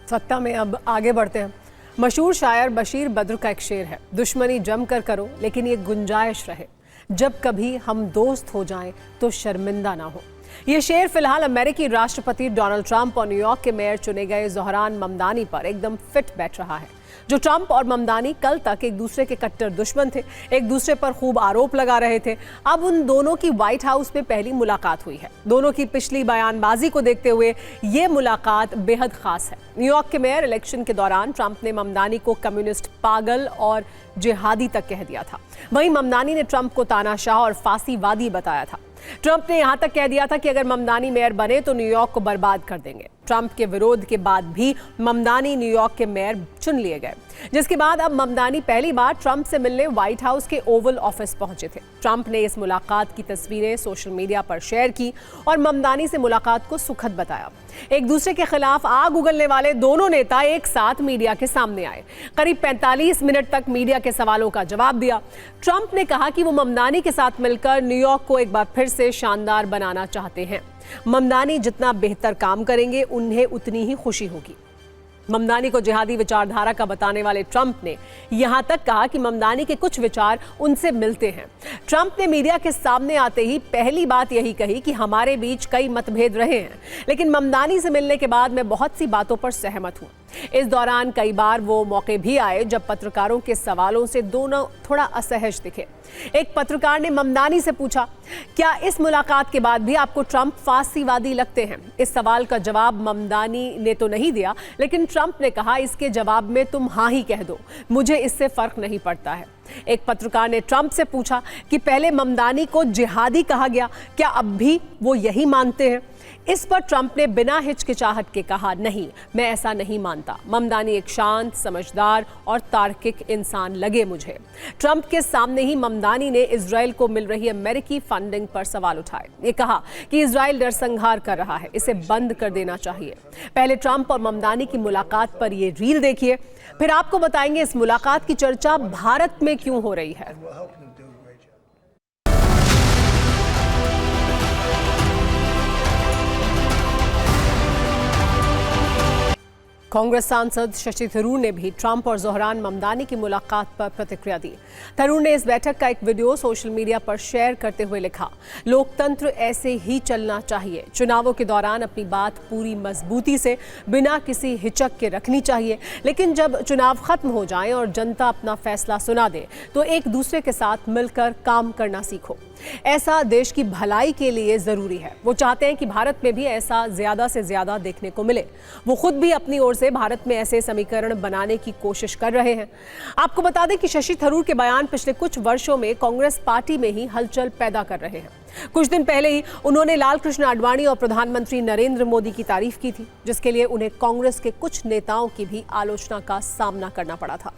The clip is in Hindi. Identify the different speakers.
Speaker 1: सत्ता में अब आगे बढ़ते हैं। मशहूर शायर बशीर बद्र का एक शेर है, दुश्मनी जमकर करो लेकिन ये गुंजाइश रहे, जब कभी हम दोस्त हो जाएं तो शर्मिंदा ना हो। ये शेर फिलहाल अमेरिकी राष्ट्रपति डोनाल्ड ट्रंप और न्यूयॉर्क के मेयर चुने गए ज़ोहरान ममदानी पर एकदम फिट बैठ रहा है। जो ट्रंप और ममदानी कल तक एक दूसरे के कट्टर दुश्मन थे, एक दूसरे पर खूब आरोप लगा रहे थे, अब उन दोनों की व्हाइट हाउस में पहली मुलाकात हुई है। दोनों की पिछली बयानबाजी को देखते हुए ये मुलाकात बेहद खास है। न्यूयॉर्क के मेयर इलेक्शन के दौरान ट्रंप ने ममदानी को कम्युनिस्ट, पागल और जिहादी तक कह दिया था। वहीं ममदानी ने ट्रंप को तानाशाह और फांसीवादी बताया था। ट्रंप ने यहां तक कह दिया था कि अगर ममदानी मेयर बने तो न्यूयॉर्क को बर्बाद कर देंगे। ट्रंप के विरोध के बाद भी ममदानी न्यूयॉर्क के मेयर चुन लिए गए, जिसके बाद अब ममदानी पहली बार ट्रंप से मिलने व्हाइट हाउस के ओवल ऑफिस पहुंचे थे। ट्रंप ने इस मुलाकात की तस्वीरें सोशल मीडिया पर शेयर की और ममदानी से मुलाकात को सुखद बताया। एक दूसरे के खिलाफ आग उगलने वाले दोनों नेता एक साथ मीडिया के सामने आए। करीब 45 मिनट तक मीडिया के सवालों का जवाब दिया। ट्रंप ने कहा कि वो ममदानी के साथ मिलकर न्यूयॉर्क को एक बार फिर से शानदार बनाना चाहते हैं। ममदानी जितना बेहतर काम करेंगे उन्हें उतनी ही खुशी होगी। ममदानी को जिहादी विचारधारा का बताने वाले ट्रंप ने यहां तक कहा कि ममदानी के कुछ विचार उनसे मिलते हैं। ट्रंप ने मीडिया के सामने आते ही पहली बात यही कही कि हमारे बीच कई मतभेद रहे हैं, लेकिन ममदानी से मिलने के बाद मैं बहुत सी बातों पर सहमत हूं। इस दौरान कई बार वो मौके भी आए जब पत्रकारों के सवालों से दोनों थोड़ा असहज दिखे। एक पत्रकार ने ममदानी से पूछा, क्या इस मुलाकात के बाद भी आपको ट्रंप फांसीवादी लगते हैं? इस सवाल का जवाब ममदानी ने तो नहीं दिया, लेकिन ट्रंप ने कहा, इसके जवाब में तुम हाँ ही कह दो, मुझे इससे फर्क नहीं पड़ता है। एक पत्रकार ने ट्रंप से पूछा कि पहले ममदानी को जिहादी कहा गया, क्या अब भी वो यही मानते हैं? इस पर ट्रंप ने बिना हिचकिचाहट के कहा, नहीं, मैं ऐसा नहीं मानता। ममदानी एक शांत, समझदार और तार्किक इंसान लगे मुझे। ट्रंप के सामने ही ममदानी ने इजराइल को मिल रही अमेरिकी फंडिंग पर सवाल उठाए। ये कहा कि इजराइल नरसंहार कर रहा है, इसे बंद कर देना चाहिए। पहले ट्रंप और ममदानी की मुलाकात पर ये रील देखिए, फिर आपको बताएंगे इस मुलाकात की चर्चा भारत में क्यों हो रही है। कांग्रेस सांसद शशि थरूर ने भी ट्रंप और ज़ोहरान ममदानी की मुलाकात पर प्रतिक्रिया दी। थरूर ने इस बैठक का एक वीडियो सोशल मीडिया पर शेयर करते हुए लिखा, लोकतंत्र ऐसे ही चलना चाहिए। चुनावों के दौरान अपनी बात पूरी मजबूती से बिना किसी हिचक के रखनी चाहिए, लेकिन जब चुनाव खत्म हो जाएं और जनता अपना फैसला सुना दे तो एक दूसरे के साथ मिलकर काम करना सीखो। ऐसा देश की भलाई के लिए जरूरी है। वो चाहते हैं कि भारत में भी ऐसा ज्यादा से ज्यादा देखने को मिले। वो खुद भी अपनी ओर से भारत में ऐसे समीकरण बनाने की कोशिश कर रहे हैं। आपको बता दें कि शशि थरूर के बयान पिछले कुछ वर्षों में कांग्रेस पार्टी में ही हलचल पैदा कर रहे हैं। कुछ दिन पहले ही उन्होंने लाल कृष्ण आडवाणी और प्रधानमंत्री नरेंद्र मोदी की तारीफ की थी, जिसके लिए उन्हें कांग्रेस के कुछ नेताओं की भी आलोचना का सामना करना पड़ा था।